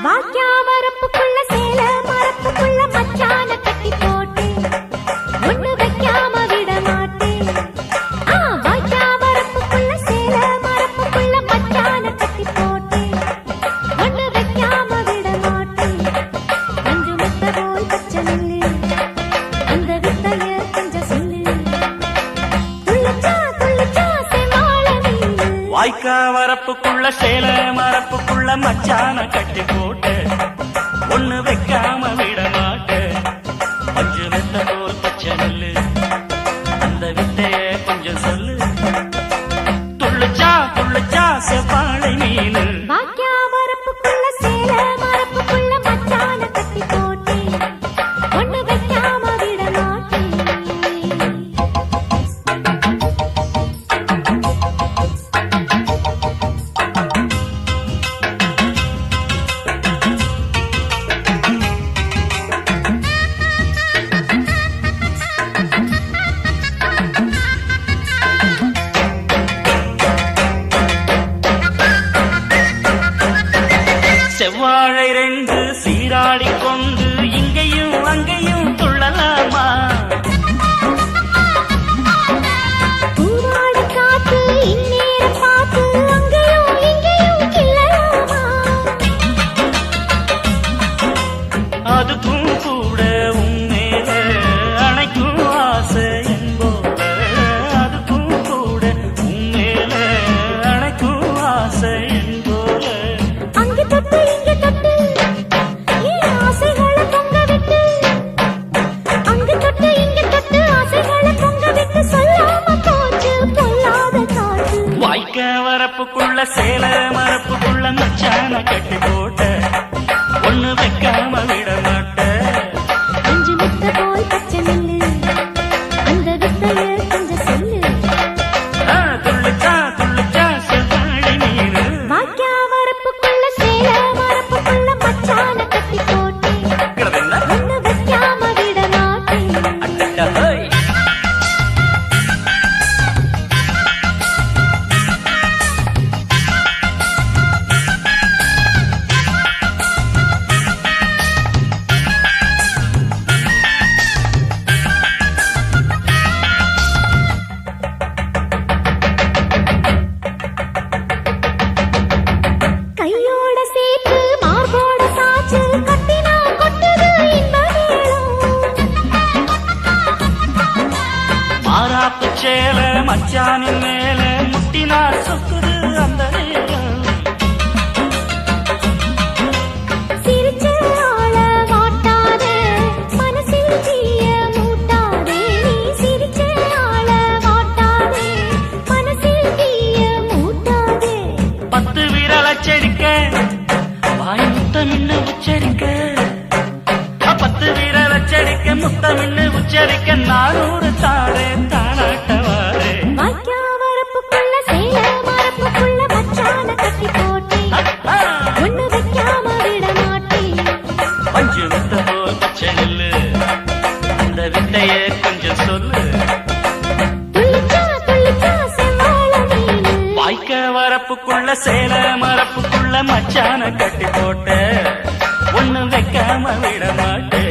வாக்கியா வரப்புக்குள்ள சேல மரப்புக்குள்ள மச்சான கட்டி போட்டேன் ஒண்ணு வைக்காம விட மாட்டேன் வாக்கியா வரப்புக்குள்ள சேல மரப்புக்குள்ள மச்சான கட்டி போட்டேன் ஒண்ணு வைக்காம விட மாட்டேன் அஞ்சு முத்த போல் பச்சை நெல்லு அந்த வித்தைய கொஞ்சம் சொல்லு துள்ளிச்சா செவாள நீனு வாய்க்கா வரப்புக்குள்ள சேல மரப்புக்குள்ள மச்சான கட்டி போட்டு ஒண்ணு வைக்காம விட மாட்டு பஞ்சு வெத்த போல் பச்சை நெல்லு அந்த வித்தைய கொஞ்சம் சொல்லு துள்ளுச்சா செவ்வாழை மீனு வாக்கியா வரப்புக்குள்ள செவ்வாழை ரெண்டு சீராடி கொண்டு இங்கேயும் அங்கேயும் துள்ளலாமா? பூவாட காத்து இந்நேரம் பார்த்து அங்கேயும் இங்கேயும் கிள்ளலாமா? அதுக்கும் கூட உன்மேல அணைக்கும் ஆசை என்போல, அதுக்கும் கூட உன்மேல அணைக்கும் ஆசை என்போல. அங்கு தொட்டு இங்கு தொட்டு என் ஆசைகளை பொங்க விட்டு, அங்கு தொட்டு இங்கு தொட்டு ஆசைகளை பொங்க விட்டு சொல்லாம போச்சு பொல்லாத காற்று. வாய்க்க வரப்புக்குள்ள சேல மரப்புக்குள்ள மச்சான கட்டி போட்ட ஒண்ணு வைக்காம விட மாட்ட. அஞ்சு முட்டை போல் பச்சை நெல்லு, அந்த வித்தைய கொஞ்சம் சொல்லு. துள்ளுச்சா துள்ளுச்சா செவ்வாழை நீரு. வாய்க்கா வரப்புக்குள்ள சேல மரப்புக்குள்ள மச்சான கட்டி போட்டேன், கிடவென்ன? ஒண்ணு வைக்காம விட மாட்டேன். அடடா, ஹோய். கையோட சேர்த்து மார்போட சாச்சு கட்டினா கொட்டுது இன்ப மாறாப்பு சேல மச்சானின் மேல முட்டினா சொக்குது அந்த நேரம். சிரிச்ச ஆள வாட்டாதே, மனசில் தீய மூட்டாதே. நீ சிரிச்ச ஆள வாட்டாதே, மனசில் தீய மூட்டாதே. 10 விரல் அச்சரிக்க வாய் முத்தமின்னு உச்சரிக்க, 10 விரல் அச்சரிக்க முத்தமின்னு உச்சரிக்க 400 தாரே தானாட்டவாரே. வாய்க்கா வரப்புக்குள்ள சேல மரப்புக்குள்ள மச்சான கட்டி போட்டேன், ஒண்ணு வைக்காம விட மாட்டேன். பஞ்சு வித்த போல் பச்சை நெல்லு, அந்த வித்தைய கொஞ்சம் சொல்லு. துள்ளிச்சா துள்ளிச்சா செவ்வாழை மீனு. வாய்க்க வரப்புக்குள்ள சேல மரப்புக்குள்ள மச்சான கட்டி போட்ட ஒண்ணு வைக்காம விட மாட்டேன்.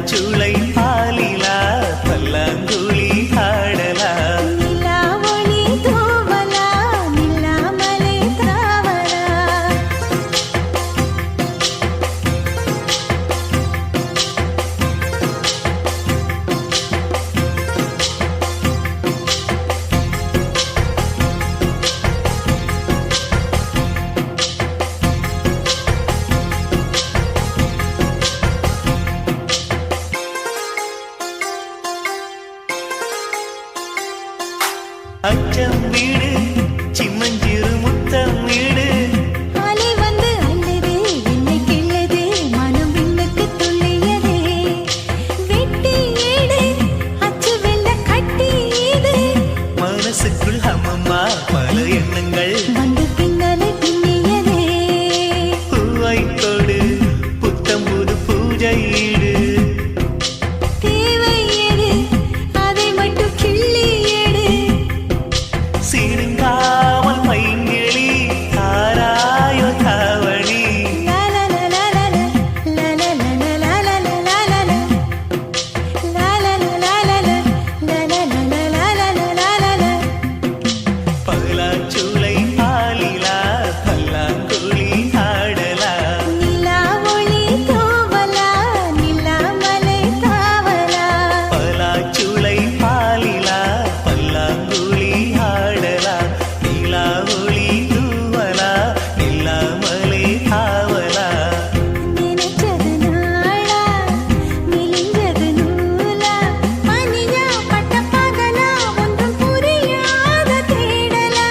பல்லாச்சூளை பாலிலா பல்லாங்குழி ஆடலா நிலா ஒளி தூவலா நில்லாமலே தாவலா அச்சம் வீடு சின்னஞ்சிறு முத்தம் வீடு அலை வந்து அள்ளுது என்னை கிள்ளுது மனம் விண்ணுக்கு துள்ளியதே வெட்டி ஏடு அச்சு வெள்ள கட்டி இது மனசுக்குள் அம்மம்மா பல எண்ணங்கள் வந்து பின்னலை பின்னியதே பூவை கொடு புத்தம் புது பூஜை ஈடு தேவை எடு அதை மட்டும் கிள்ளி எடு சீருங்காமல் பைங்கிளி தாராயோ தாவணி பல்லாச்சூளை பாலிலா பல்லாங்குழி ஆடலா நிலா ஒளி தூவலா நில்லாமலே தாவலா பல்லாச்சூளை பாலிலா பல்லாங்குழி ஆடலா நிலா ஒளி தூவலா நில்லாமலே ஆவலா நினைச்சது நாளா மெலிஞ்சது நூலா மணியா பட்ட பகலா ஒன்றும் புரியாத தேடலா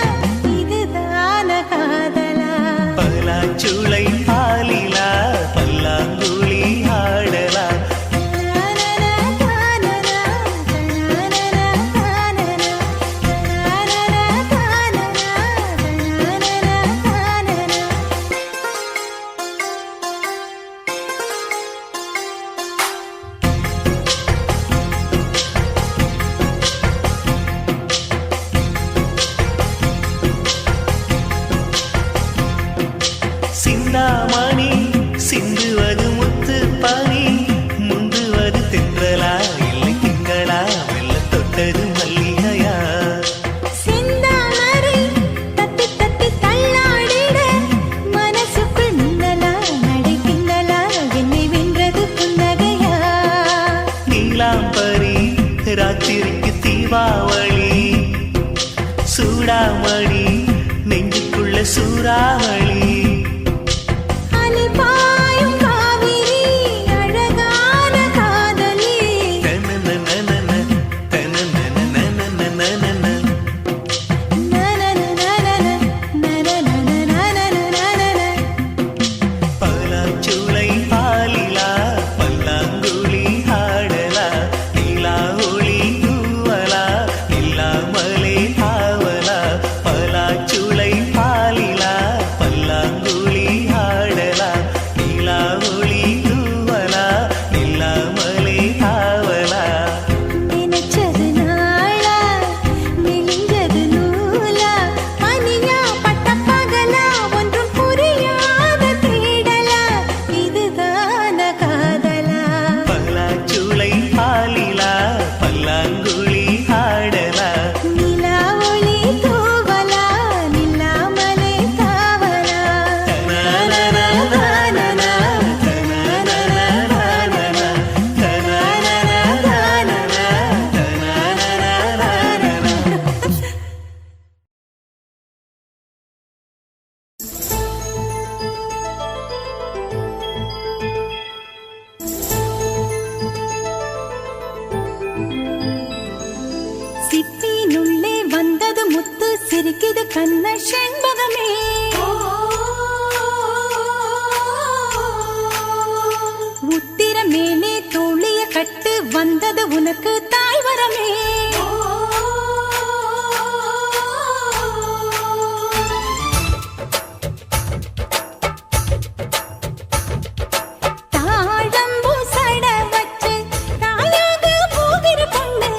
இதுதான காதலா பல்லாச்சூளை பாலிலா பல்லாங்குழி ஆடலா சிந்தாமணி சிந்துவது முத்து பனி முந்துவது தென்றலா இல்லை திங்களா வெள்ள தொட்டது மல்லிகையா செந்தாமரை தத்தி தத்தி தள்ளாடிட மனசுக்குள் மின்னலா நடை பின்னலா என்னை வென்றது புன்னகையா நீலாம்பரி ராத்திரிக்கு தீபாவளி சூடாமணி நெஞ்சுக்குள்ள சூறாவளி அலைபாயும் காவிரி அழகான காதலி தனனனனன, தனனனனனனனனன. பல்லாச்சூளை பாலிலா பல்லாங்குழி ஆடலா நிலா ஒளி தூவலா நில்லாமலே ஆவலா பல்லாச்சூளை பாலிலா பல்லாங்குழி ஆடலா நிலா ஒளி தூவலா நில்லாமலே ஆவலா நினைச்சது நாளா மெலிஞ்சது நூலா மணியா பட்ட பகலா ஒன்றும் புரியாத தேடலா இதுதான காதலா பல்லாச்சூளை பாலிலா பல்லாங்குழி ஆடலா நிலா ஒளி தூவலா நில்லாமலே தாவலா தனனனனனனன, தனனனனனனன, தனனனனனனன, தனனனனனனன. சிப்பினுள்ளே வந்தது முத்து சிரிக்குது கண்ண செண்பகமே உத்திரமேனே தோழிய கட்டு வந்தது உனக்கு தாய்வரமே தாழம்பூ சட வச்சு தாயாக போகிற பொண்ணு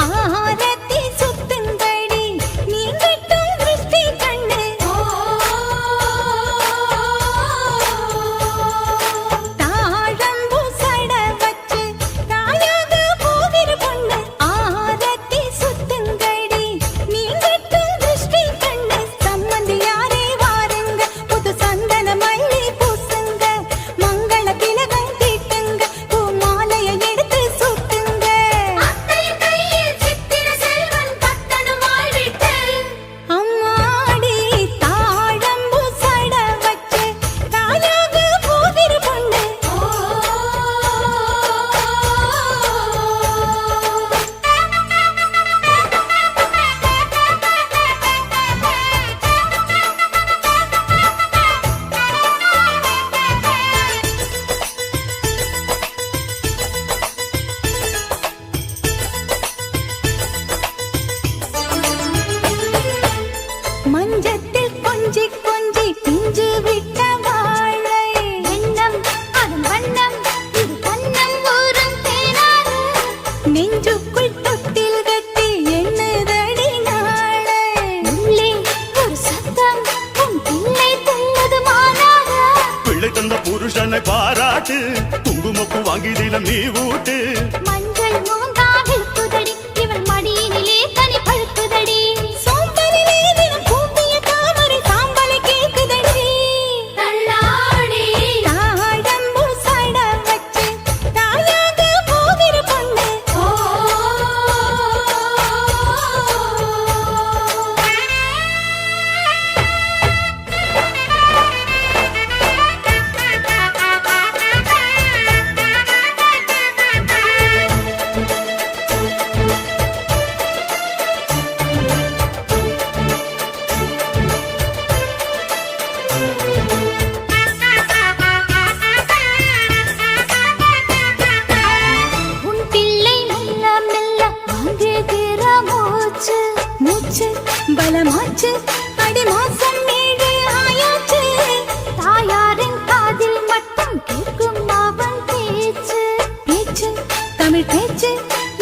ஆரத்தி சுத்துங்கடி நீ கட்டும் திருஷ்டி கண்ணு புருஷனை பாராட்டு குங்குமப்பு வாங்கிதில நீ ஊட்டு மஞ்சள் மோந்தாவில் குதடி இவள் மடியினிலே தனி பழுக்குதடி சோம்பலிலே தினம் கூப்பிய தாமரை சாம்பலை கேக்குதடி தள்ளாடி தாழம்பு சட வச்சு தாயாக போகிற பொண்ணு உன் பிள்ளை மெல்ல மெல்ல வாங்குகிற மூச்சு மூச்சு பலமாச்சு அடி மாசம் 7 ஆயாச்சு தாயாரின் காதில் மட்டும் கேட்கும் அவன் பேச்சு பேச்சு தமிழ் பேச்சு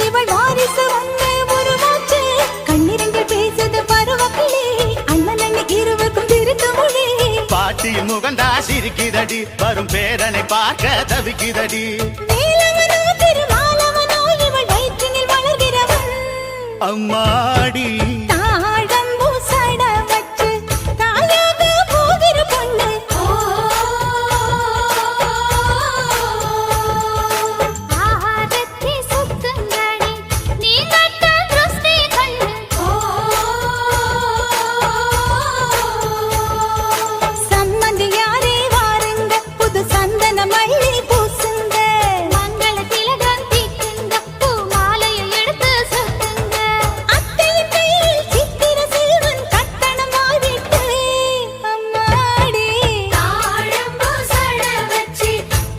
இவள் வாரிசு வந்து உருவாச்சு கண்ணிரண்டில் பேசுது பருவக்கிளி அண்ணன் அண்ணன் இருவருக்கும் திருத்து மொழி பாட்டியின் முகந்தா சிரிக்குதடி வரும் பேரனை பார்க்க தவிக்குதடி வேலவனோ திருமாலவனோ இவள் வயிற்றினில் வளர்கிறவன் அம்மாடி தாழம்பூ சட வச்சு தாயாக போகிற பொண்ணு ஆரத்தி சுத்துங்கடி நீ கட்ட திருஷ்டி கண்ணு சம்மந்தி யாரே வாருங்க புது சந்தன மல்லி பூசுங்க மங்கள திலகம் தீக்குங்க பூ மாலையை எடுத்து சுத்துங்க அத்தையின் கையில் சித்திர செல்வன் கட்டணம் மாறிட்டு அம்மாடி தாழம்பூ சட வச்சு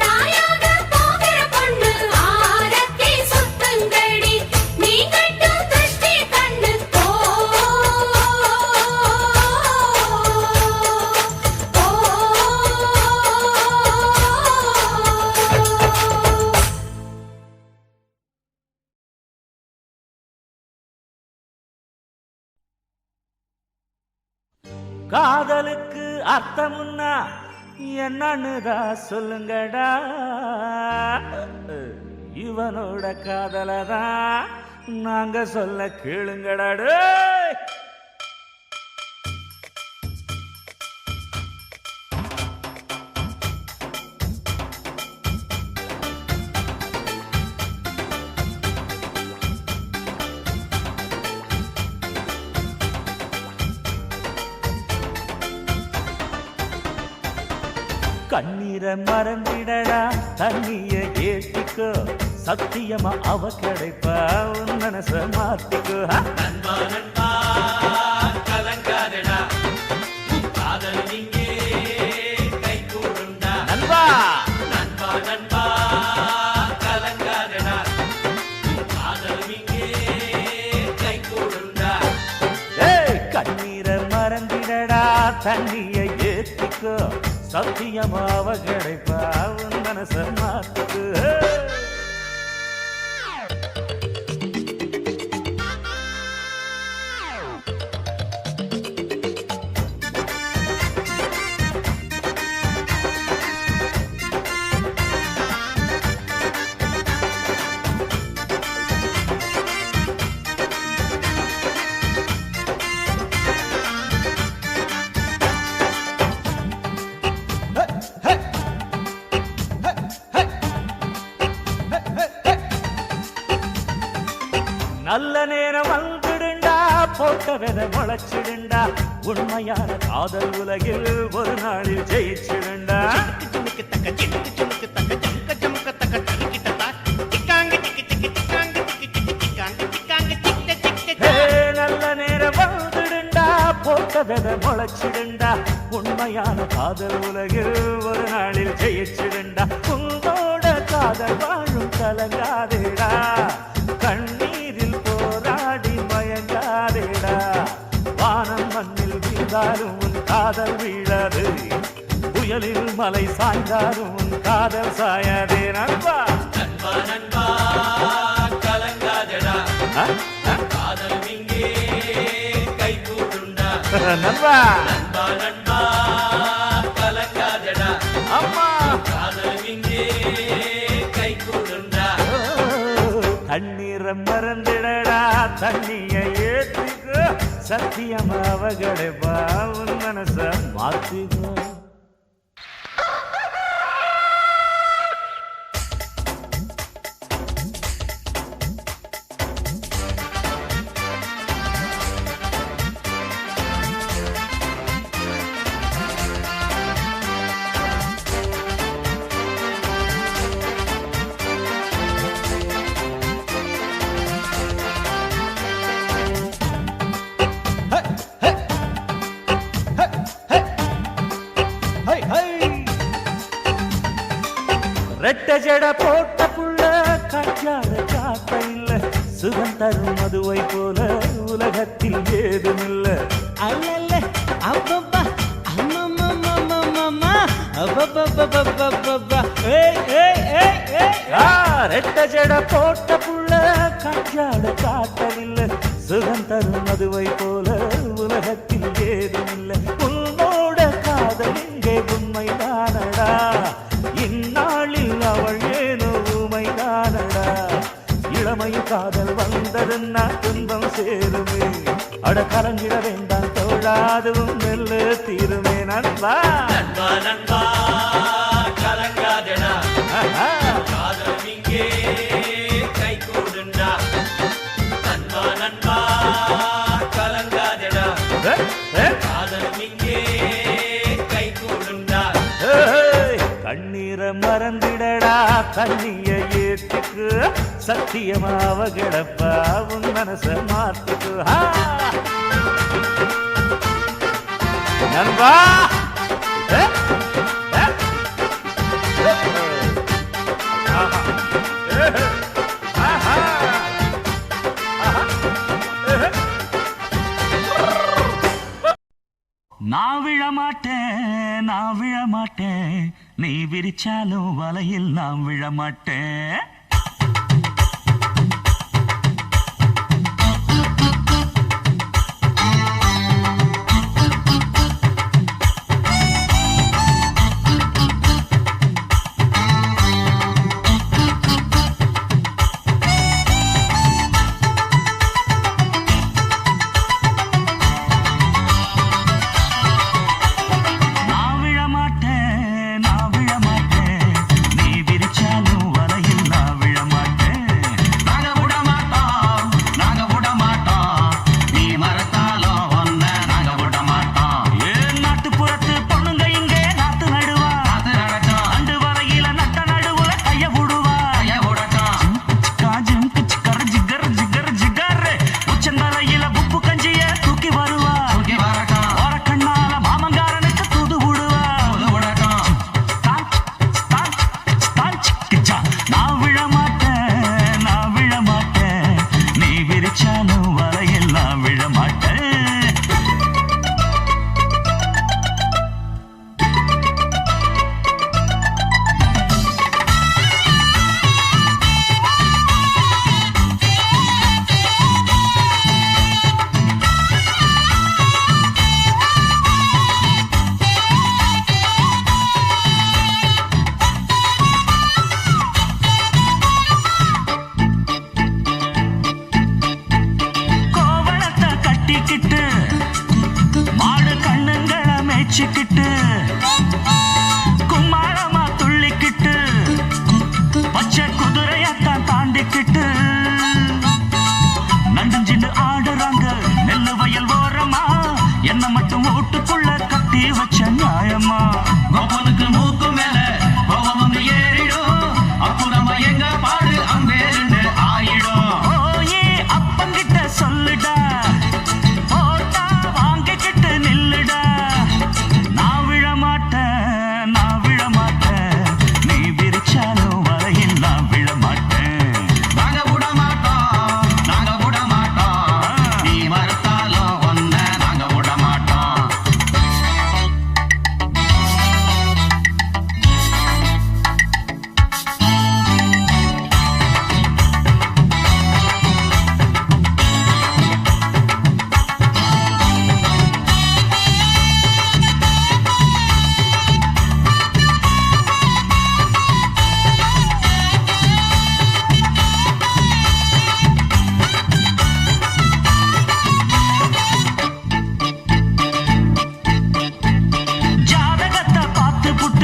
தாயாக போகிற பொண்ணு ஆரத்தி சுத்துங்கடி நீ கட்டும் திருஷ்டி கண்ணு காதலுக்கு அர்த்தமுன்னா என்னன்னுதா சொல்லுங்கடா இவனோட காதலதான் நாங்க சொல்ல கேளுங்கடா டேய். கண்ணீரை மறந்திடடா தண்ணிய ஏத்திக்கோ சத்தியமா அவ கிடைப்பா உன் மனச மாத்திக்கோ நண்பா ஏய், கண்ணீரை மறந்திடடா தண்ணிய ஏத்திக்கோ சத்தியமாவ கிடைப்பா உன் மனச மாத்துக்கு நல்ல நேரம் வந்துடுண்டா போட்ட வித முளைச்சிடுண்டா உண்மையான காதல் உலகில் ஒரு நாளில் ஜெயிச்சிடுண்டா நல்ல நேரம் வந்துடுண்டா போட்ட வித முளைச்சிடுண்டா உண்மையான காதல் உலகில் ஒரு நாளில் ஜெயிச்சிடுண்டா உங்களோட காதல் வாழும் கலங்காதேடா கண்ணீரில் போராடி மயங்காதேடா வானம் மண்ணில் வீழ்ந்தாலும் உன் காதல் வீழாது புயலில் மலை சாய்ந்தாலும் உன் காதல் சாயாதே நண்பா நண்பா கலங்காதடா காதல் இங்கே கை கூடுண்டா நண்பா நண்பா கலங்காதடா அம்மா காதல் தண்ணிய ஏத்துக்கோ சத்தியமா அவகடப்பா உன் மனச மாத்திக்கோ ரெட்ட ஜட போட்ட புள்ள காற்றாட காத்த இல்ல சுகம் தரும் மதுவை போல உலகத்தில் ஏதுமில்ல அல்லல்ல அப்பப்பா அம்மம்மம்மம்மம்மம்மா அப்பப்பப்பப்பப்பப்பப்பா ஏய் ஏய் ஏய் ஏய் ரெட்ட ஜட போட்ட புள்ள காற்றாட காத்த இல்ல சுகம் தரும் மதுவை போல உலகத்தில் ஏதுமில்ல உன்னோட காதல் இங்கே உண்மைதானடா இந்நாளில் அவள் ஏனோ உமைதானடா இளமை காதல் வந்ததுன்னா துன்பம் சேருமே அட கலங்கிட வேண்டாம் தோழாதுவும் நெல்லு தீருமே நண்பா நண்பா நண்பா கலங்காதடா காதல் இங்கே கை கூடுண்டா நண்பா நண்பா கலங்காதடா காதல் இங்கே கை கூடுண்டா கண்ணீரை மறந்திடடா தண்ணிய ஏத்துக்கு சத்தியமாவ கிடப்பா உன் மனச மாத்துக்கு நண்பா நான் விழமாட்டேன் நான் விழமாட்டேன் நீ விரிச்சாலும் வலையில் நான் விழமாட்டேன் நான் விழமாட்டேன் நீ விரிச்சாலும் வலையில் நான்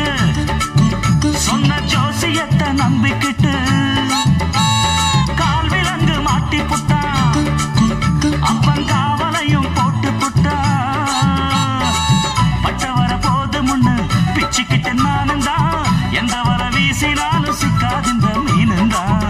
மாட்டிக்கிட்டு சொன்ன ஜோசியத்தை நம்பிக்கிட்டு கால் விலங்கு மாட்டி புட்டான் அப்பன் காவலையும் போட்டு புட்டா பட்ட வர போது முன்னு பிச்சுக்கிட்டு நானும் தான் எந்த வர வீசினாலும் சிக்காதிந்த மீனுந்தான்